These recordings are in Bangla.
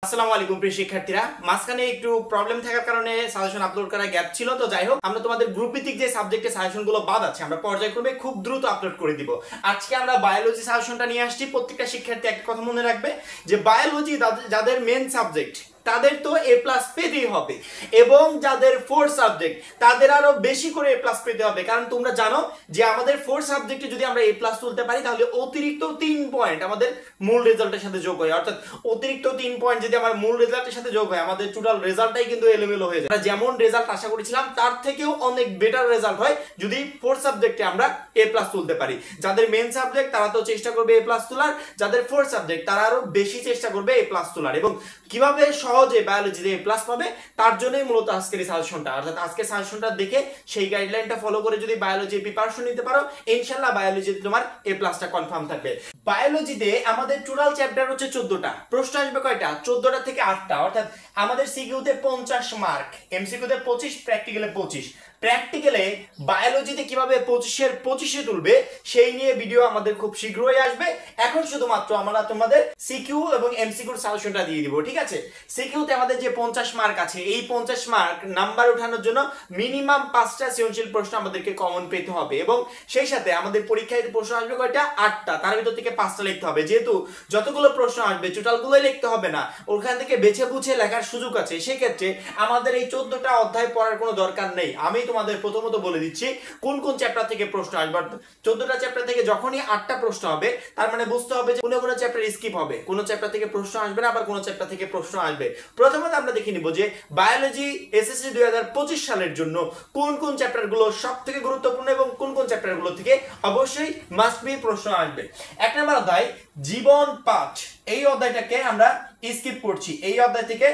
আসসালামু আলাইকুম প্রিয় শিক্ষার্থীরা, মাঝখানে একটু প্রবলেম থাকার কারণে সাজেশন আপলোড করা গ্যাপ ছিল। তো যাই হোক, আমরা তোমাদের গ্রুপ ভিত্তিক যে সাবজেক্টের সাজেশনগুলো বাদ আছে আমরা পর্যায়ক্রমে খুব দ্রুত আপলোড করে দিব। আজকে আমরা বায়োলজি সাজেশনটা নিয়ে আসছি। প্রত্যেকটা শিক্ষার্থী একটা কথা মনে রাখবে যে বায়োলজি যাদের মেন সাবজেক্ট তাদের তো এ প্লাস পেতেই হবে, এবং যাদের ফোর সাবজেক্ট তাদের আরো বেশি করে এ প্লাস পেতে হবে। কারণ তোমরা জানো যে আমাদের ফোর সাবজেক্টে যদি আমরা এ প্লাস তুলতে পারি তাহলে অতিরিক্ত 3 পয়েন্ট আমাদের মূল রেজাল্টের সাথে যোগ হয়। অর্থাৎ অতিরিক্ত 3 পয়েন্ট যদি আমার মূল রেজাল্টের সাথে যোগ হয় আমাদের টোটাল রেজাল্টটাই কিন্তু এলোমেলো হয়ে যায়। যেমন রেজাল্ট আশা করেছিলাম তার থেকেও অনেক বেটার রেজাল্ট হয় যদি ফোর সাবজেক্টে আমরা এ প্লাস তুলতে পারি। যাদের মেন সাবজেক্ট তারা তো চেষ্টা করবে এ প্লাস তোলার, যাদের ফোর সাবজেক্ট তারা আরো বেশি চেষ্টা করবে এ প্লাস তোলার। এবং কিভাবে সহজে বায়োলজিতে এ প্লাস পাবে তার জন্যই মূলত আজকের এই সাজেশনটা। অর্থাৎ আজকের সাজেশনটা দেখে সেই গাইডলাইনটা ফলো করে যদি বায়োলজি প্রিপারেশন নিতে পারো, ইনশাআল্লাহ বায়োলজিতে তোমার এ প্লাসটা কনফার্ম থাকবে। বায়োলজিতে আমাদের টোটাল চ্যাপ্টার হচ্ছে 14টা। প্রশ্ন আসবে কয়টা? 14টা থেকে 8টা। অর্থাৎ আমাদের সিকিউতে 50 মার্ক, এমসিকিউতে 25, প্র্যাকটিক্যালে 25। প্র্যাকটিক্যালে বায়োলজিতে কিভাবে 25-এর 25-এ তুলবে সেই নিয়ে ভিডিও আমাদের খুব শীঘ্রই আসবে। এখন শুধুমাত্র আমরা তোমাদের সিকিউ এবং এমসিকিউর সাজেশনটা দিয়ে দিব, ঠিক আছে? সিকিউতে আমাদের যে 50 মার্ক আছে, এই 50 মার্ক নাম্বার ওঠানোর জন্য মিনিমাম 5টা সৃজনশীল প্রশ্ন আমাদেরকে কমন পেতে হবে, এবং সেই সাথে আমাদের পরীক্ষায় প্রশ্ন আসবে কয়টা? 8টা। তার ভিতর থেকে 5টা লিখতে হবে। যেহেতু যতগুলো প্রশ্ন আসবে টোটালগুলোই লিখতে হবে না, ওখান থেকে বেছে বুঝে লেখার সুযোগ আছে। সেক্ষেত্রে আমাদের এই 14টা অধ্যায় পড়ার কোনো দরকার নেই। আমি তোমাদের প্রথমত বলে দিচ্ছি কোন কোন চ্যাপ্টার থেকে প্রশ্ন আসবে। 14টা চ্যাপ্টার থেকে যখনই 8টা প্রশ্ন হবে তার মানে বুঝতে হবে যে কোনো চ্যাপ্টার স্কিপ হবে, কোনো চ্যাপ্টার থেকে প্রশ্ন আসবে না, আবার কোনো চ্যাপ্টার থেকে প্রশ্ন আসবে। প্রথমত আমরা দেখে নিব যে বায়োলজি এসএসসি 2025 সালের জন্য কোন কোন চ্যাপ্টারগুলো সবথেকে গুরুত্বপূর্ণ এবং কোন কোন চ্যাপ্টারগুলো থেকে অবশ্যই মাস্ট বি প্রশ্ন আসবে। এক নম্বর অধ্যায় জীবন পাঠ, এই অধ্যায়টাকে আমরা স্কিপ করছি। এই অধ্যায় থেকে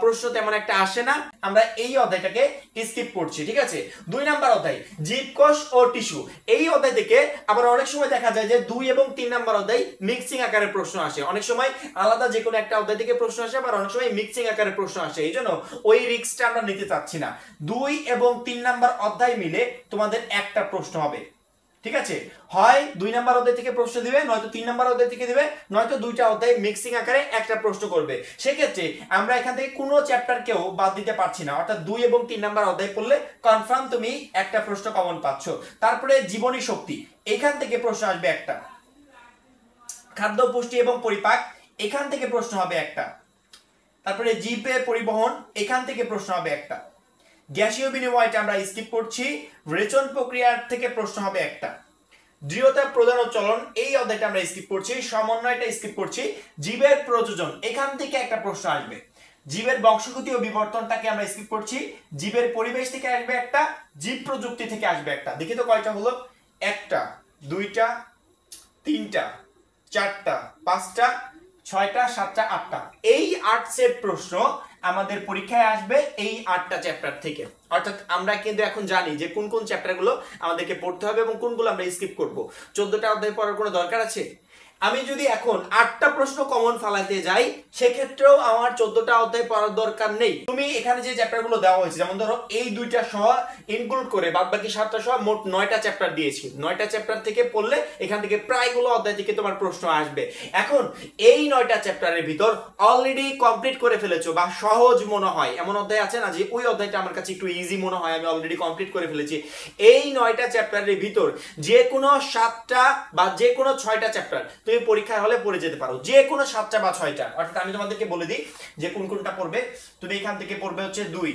প্রশ্ন তেমন একটা আসে না, আমরা এই অধ্যায়টাকে স্কিপ করছি, ঠিক আছে? 2 নাম্বার অধ্যায় জীবকোষ ও টিস্যু, এই অধ্যায় থেকে আবার অনেক সময় দেখা যায় যে 2 এবং 3 নাম্বার অধ্যায় মিক্সিং আকারে প্রশ্ন আসে। অনেক সময় আলাদা যে কোনো একটা অধ্যায় থেকে প্রশ্ন আসে, আবার অনেক সময় মিক্সিং আকারে প্রশ্ন আসে। এই জন্য ওই রিস্কটা আমরা নিতে চাচ্ছি না। 2 এবং 3 নাম্বার অধ্যায় মিলে তোমাদের একটা প্রশ্ন হবে, ঠিক আছে? হয় 2 নাম্বার অধ্যায় থেকে প্রশ্ন দিবে, নয়তো 3 নাম্বার অধ্যায় থেকে দিবে, নয়তো দুইটা অধ্যায় মিক্সিং আকারে একটা প্রশ্ন করবে। সেক্ষেত্রে আমরা এখান থেকে কোনো চ্যাপ্টার কেউ বাদ দিতে পারছি না। অর্থাৎ 2 এবং 3 নাম্বার অধ্যায় পড়লে কনফার্ম তুমি একটা প্রশ্ন কমন পাচ্ছ। তারপরে জীবনী শক্তি, এখান থেকে প্রশ্ন আসবে একটা। খাদ্য পুষ্টি এবং পরিপাক, এখান থেকে প্রশ্ন হবে একটা। তারপরে জীবে পরিবহন, এখান থেকে প্রশ্ন হবে একটা। গ্যাসীয় বিনিময়টা আমরা স্কিপ করছি। রেচন প্রক্রিয়ার থেকে প্রশ্ন হবে একটা। দৃঢ়তা প্রদান ও চলন, এই অধ্যায়টা আমরা স্কিপ করছি। সমন্বয়টা স্কিপ করছি। জীবের প্রযোজন, এখান থেকে একটা প্রশ্ন আসবে। জীবের বংশগতি ও বিবর্তনটাকে আমরা স্কিপ করছি। জীবের পরিবেশ থেকে আসবে একটা, জীব প্রযুক্তি থেকে আসবে একটা। দেখি তো কয়টা হলো? একটা, দুইটা, তিনটা, চারটা, পাঁচটা, 6টা, 7টা, 8টা। এই 8 সেট প্রশ্ন আমাদের পরীক্ষায় আসবে এই 8টা চ্যাপ্টার থেকে। অর্থাৎ আমরা কিন্তু এখন জানি যে কোন কোন চ্যাপ্টারগুলো আমাদেরকে পড়তে হবে এবং কোনগুলো আমরা স্কিপ করব। 14টা অধ্যায় পড়ার কোনো দরকার আছে? আমি যদি এখন 8টা প্রশ্ন কমন ফালাতে যাই সেক্ষেত্রেও আমার 14টা অধ্যায় পড়ার দরকার নেই। তুমি এখানে যে চ্যাপ্টারগুলো দেওয়া হয়েছে, যেমন ধরো এই 2টা সহ ইনক্লুড করে বাদবাকি 7টা সহ মোট 9টা চ্যাপ্টার দিয়েছি। 9টা চ্যাপ্টার থেকে পড়লে এখান থেকে প্রায়গুলো অধ্যায় থেকে তোমার প্রশ্ন আসবে। এখন এই 9টা চ্যাপ্টারের ভিতর অলরেডি কমপ্লিট করে ফেলেছো বা সহজ মনে হয় এমন অধ্যায় আছে না যে ওই অধ্যায়টা আমার কাছে একটু ইজি মনে হয়, আমি অলরেডি কমপ্লিট করে ফেলেছি। এই 9টা চ্যাপ্টারের ভিতর যে কোনো 7টা বা যে কোনো 6টা চ্যাপ্টার তুমি পরীক্ষার হলে পড়ে যেতে পারো, যে কোনো 7টা বা 6টা। অর্থাৎ আমি তোমাদেরকে বলে দিই যে কোন কোনটা পড়বে। তুমি এখান থেকে পড়বে হচ্ছে 2,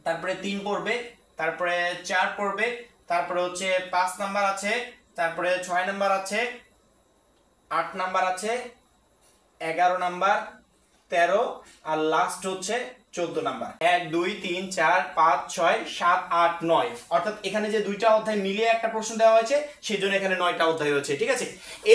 তারপরে 3 পড়বে, তারপরে 4 পড়বে, তারপরে হচ্ছে 5 নাম্বার আছে, তারপরে 6 নাম্বার আছে, 8 নাম্বার আছে, 11 নাম্বার, 13, আর লাস্ট হচ্ছে 14 নাম্বার। 1 2 3 4 5 6 7 8 9। অর্থাৎ এখানে যে 2টা অধ্যায় মিলিয়ে একটা প্রশ্ন দেওয়া হয়েছে সেজন্য এখানে 9টা অধ্যায় হয়েছে, ঠিক আছে?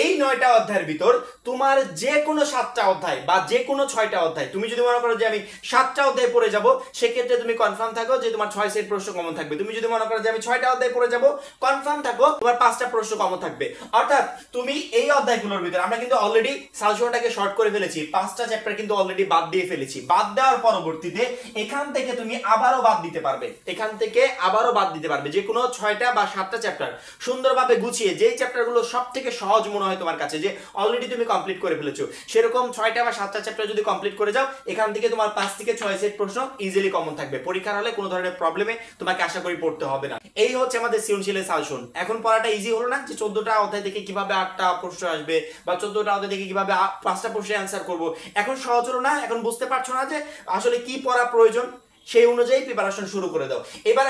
এই 9টা অধ্যায়ের ভিতর তোমার যে কোনো 7টা অধ্যায় বা যে কোনো 6টা অধ্যায়, তুমি যদি মনে করো যে আমি 7টা অধ্যায় পড়ে যাব সেক্ষেত্রে তুমি কনফার্ম থাকো যে তোমার 6 সেট প্রশ্ন কমন থাকবে। তুমি যদি মনে করো যে আমি 6টা অধ্যায় পড়ে যাব কনফার্ম থাকো তোমার 5টা প্রশ্ন কমন থাকবে। অর্থাৎ তুমি এই অধ্যায়গুলোর ভিতর আমরা কিন্তু অলরেডি সাজেশনটাকে শর্ট করে ফেলেছি। 5টা চ্যাপ্টার কিন্তু অলরেডি বাদ দিয়ে ফেলেছি। বাদ দেওয়ার পরবর্তী পরবর্তীতে এখান থেকে তুমি আবারও বাদ দিতে পারবে, এখান থেকে আবারও বাদ দিতে পারবে যে কোনো 6টা বা 7টা চ্যাপ্টার সুন্দরভাবে গুছিয়ে, যেই চ্যাপ্টারগুলো সব থেকে সহজ মনে হয় তোমার কাছে, যে অলরেডি তুমি কমপ্লিট করে ফেলেছো, সেরকম 6টা বা 7টা চ্যাপ্টার যদি কমপ্লিট করে যাও, এখান থেকে তোমার 5 থেকে 6 সেট প্রশ্ন ইজিলি কমন থাকবে। পরীক্ষার হলে কোনো ধরনের প্রবলেমে তোমাকে আশা করি পড়তে হবে না। এই হচ্ছে আমাদের সৃজনশীলের সাজেশন। এখন পড়াটা ইজি হলো না, যে 14টা অধ্যায় থেকে কিভাবে 8টা প্রশ্ন আসবে বা 14টা অধ্যায় থেকে কিভাবে 5টা প্রশ্নের অ্যান্সার করব। এখন সহজ হলো না, এখন বুঝতে পারছো না যে আসলে কি পড়া প্রয়োজন, সেই অনুযায়ী প্রিপারেশন শুরু করে দাও। এবার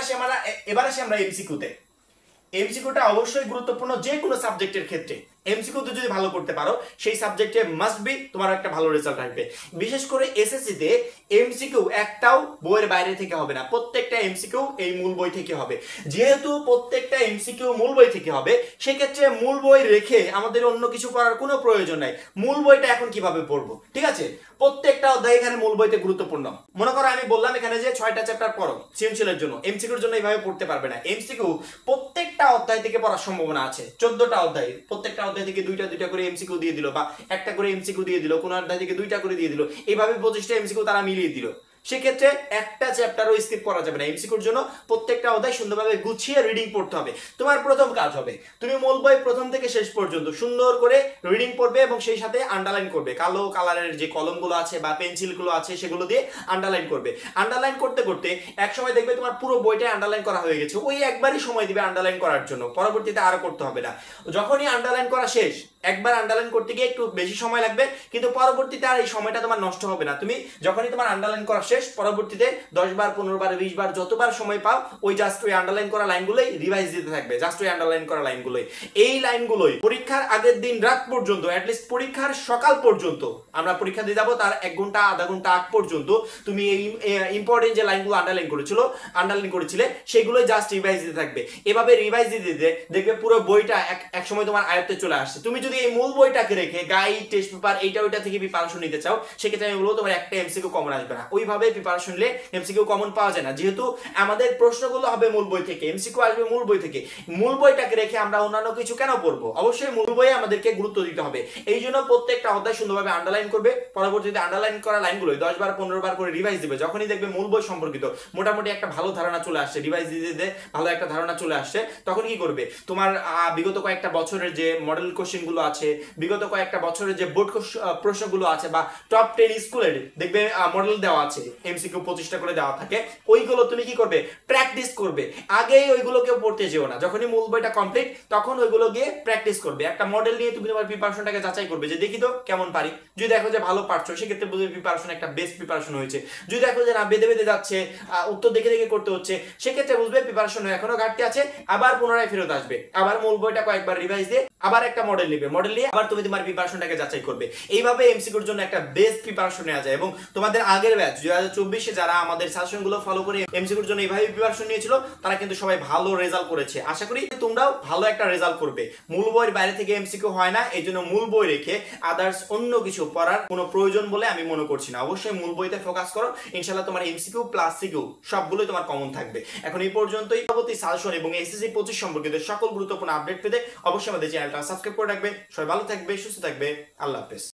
আসি আমরা এমসিকিউতে। এমসিকিউটা অবশ্যই গুরুত্বপূর্ণ যে কোনো সাবজেক্টের ক্ষেত্রে। এমসিকিউতে যদি ভালো করতে পারো, সেই সাবজেক্টে মাস্ট বি তোমার একটা ভালো রেজাল্ট আসবে। বিশেষ করে এসএসসি তে এমসিকিউ একটাও বইয়ের বাইরে থেকে হবে না, প্রত্যেকটা এমসিকিউ এই মূল বই থেকে হবে। যেহেতু প্রত্যেকটা এমসিকিউ মূল বই থেকে হবে, সেক্ষেত্রে মূল বই রেখে আমাদের অন্য কিছু করার কোনো প্রয়োজন নাই। মূল বইটা এখন কিভাবে পড়বো, ঠিক আছে? প্রত্যেকটা অধ্যায় এখানে মূল বইতে গুরুত্বপূর্ণ। মনে করো আমি বললাম এখানে যে 6টা চ্যাপ্টার পড়ো সৃজনশীলের জন্য, এমসিকিউর জন্য এইভাবে পড়তে পারবে না। এমসিকিউ প্রত্যেকটা অধ্যায় থেকে পড়ার সম্ভাবনা আছে। 14টা অধ্যায়, প্রত্যেকটা অধ্যায় থেকে দুইটা করে এমসিকিউ দিয়ে দিল, বা একটা করে এমসিকিউ দিয়ে দিল, কোন অধ্যায় থেকে 2টা করে দিয়ে দিল, এইভাবে 25টা এমসিকিউ তারা মিলিয়ে দিল। সেক্ষেত্রে একটা চ্যাপ্টারও স্কিপ করা যাবে না। এমসিকিউর জন্য প্রত্যেকটা অধ্যায় সুন্দরভাবে গুছিয়ে রিডিং পড়তে হবে। তোমার প্রথম কাজ হবে, তুমি মূল বই প্রথম থেকে শেষ পর্যন্ত সুন্দর করে রিডিং পড়বে এবং সেই সাথে আন্ডারলাইন করবে। কালো কালারের যে কলমগুলো আছে বা পেন্সিলগুলো আছে, সেগুলো দিয়ে আন্ডারলাইন করবে। আন্ডারলাইন করতে করতে এক সময় দেখবে তোমার পুরো বইটা আন্ডারলাইন করা হয়ে গেছে। ওই একবারই সময় দিবে আন্ডারলাইন করার জন্য, পরবর্তীতে আরো করতে হবে না। যখনই আন্ডারলাইন করা শেষ, একবার আন্ডারলাইন করতে গিয়ে একটু বেশি সময় লাগবে, কিন্তু পরবর্তীতে আর এই সময়টা তোমার নষ্ট হবে না। তুমি যখনই তোমার আন্ডারলাইন করা শেষ, পরবর্তীতে 10 বার 15 বার 20 বার যতবার সময় পাও, ওই জাস্ট ওই আন্ডারলাইন করা লাইনগুলোই রিভাইজ দিতে থাকবে। জাস্ট ওই আন্ডারলাইন করা লাইনগুলোই, এই লাইনগুলোই পরীক্ষার আগের দিন রাত পর্যন্ত, অ্যাটলিস্ট পরীক্ষার সকাল পর্যন্ত, আমরা পরীক্ষা দিয়ে যাবো তার 1 ঘন্টা আধা ঘন্টা আগ পর্যন্ত তুমি এই ইম্পর্টেন্ট যে লাইনগুলো আন্ডারলাইন করেছিলে, সেগুলোই জাস্ট রিভাইজ দিতে থাকবে। এভাবে রিভাইজ দিতে দিতে দেখবে পুরো বইটা এক সময় তোমার আয়ত্তে চলে আসছে। তুমি যদি এই মূল বইটাকে রেখে গাইড, টেস্ট পেপার, এইটা ওইটা থেকে প্রিপারেশন নিতে চাও, সেক্ষেত্রে আমি বলবো তোমার একটা এমসিকিউ কমন আসবে না। ওইভাবে প্রিপারেশন নিলে এমসিকিউ কমন পাওয়া যায় না। যেহেতু আমাদের প্রশ্নগুলো হবে মূল বই থেকে, এমসিকিউ আসবে মূল বই থেকে, মূল বইটাকে রেখে আমরা অন্যান্য কিছু কেন পড়বো? অবশ্যই মূল বইয়ে আমাদেরকে গুরুত্ব দিতে হবে। এই জন্য প্রত্যেকটা অধ্যায় সুন্দরভাবে আন্ডারলাইন করবে, পরবর্তীতে আন্ডারলাইন করা লাইনগুলোই 10 বার 15 বার করে রিভাইজ দিবে। যখনই দেখবে মূল বই সম্পর্কিত মোটামুটি একটা ভালো ধারণা চলে আসছে, রিভাইজ দিতে দিতে ভালো একটা ধারণা চলে আসছে, তখন কি করবে? তোমার বিগত কয়েকটা বছরের যে মডেল কোশ্চেন গুলো আছে, বিগত কয়েকটা বছরের যে বোর্ড প্রশ্নগুলো আছে, বা টপ 10 স্কুলের দেখবে মডেল দেওয়া আছে, এমসিকিউ 25টা করে দেওয়া থাকে, ওইগুলো তুমি কি করবে? প্র্যাকটিস করবে। আগেই ওইগুলোকে পড়তে যেও না, যখনই মূল বইটা কমপ্লিট তখন ওইগুলো গিয়ে প্র্যাকটিস করবে। একটা মডেল নিয়ে তুমি তোমার প্রিপারেশনটাকে যাচাই করবে, যে দেখি তো কেমন পারি। যদি দেখো যে ভালো পারছো, সেক্ষেত্রে বুঝবে প্রিপারেশন একটা বেস্ট প্রিপারেশন হয়েছে। যদি দেখো যে না বেঁধে বেঁধে যাচ্ছে, উত্তর দেখে দেখে করতে হচ্ছে, সেক্ষেত্রে বুঝবে প্রিপারেশন এখনো ঘাটতি আছে, আবার পুনরায় ফেরত আসবে, আবার মূল বইটা কয়েকবার রিভাইজ দিয়ে আবার একটা মডেল নিবে, মডেল নিয়ে আবার তুমি তোমার প্রিপারেশনটাকে যাচাই করবে। এইভাবে এমসিকিউর জন্য একটা বেস্ট প্রিপারেশন নেওয়া যায়। এবং তোমাদের আগের ব্যাচ 2024-এ যারা আমাদের সাজেশনগুলো ফলো করে এমসিকিউর জন্য এইভাবে প্রিপারেশন নিয়েছিল, তারা কিন্তু সবাই ভালো রেজাল্ট করেছে। আশা করি তোমরাও ভালো একটা রেজাল্ট করবে। মূল বইয়ের বাইরে থেকে এমসিকিউ হয় না, এই জন্য মূল বই রেখে আদার্স অন্য কিছু পড়ার কোনো প্রয়োজন বলে আমি মনে করছি না। অবশ্যই মূল বইতে ফোকাস করো, ইনশাআল্লাহ তোমার এমসিকিউ প্লাস সিকিউ সবগুলোই তোমার কমন থাকবে। এখন এই পর্যন্তই। পরবর্তী সাজেশন এবং এসএসসি 25 সম্পর্কিত সকল গুরুত্বপূর্ণ আপডেট পেতে অবশ্যই আমাদের চ্যানেলটা সাবস্ক্রাইব করে রাখবে। সবাই ভালো থাকবে, সুস্থ থাকবে। আল্লাহ হাফেজ।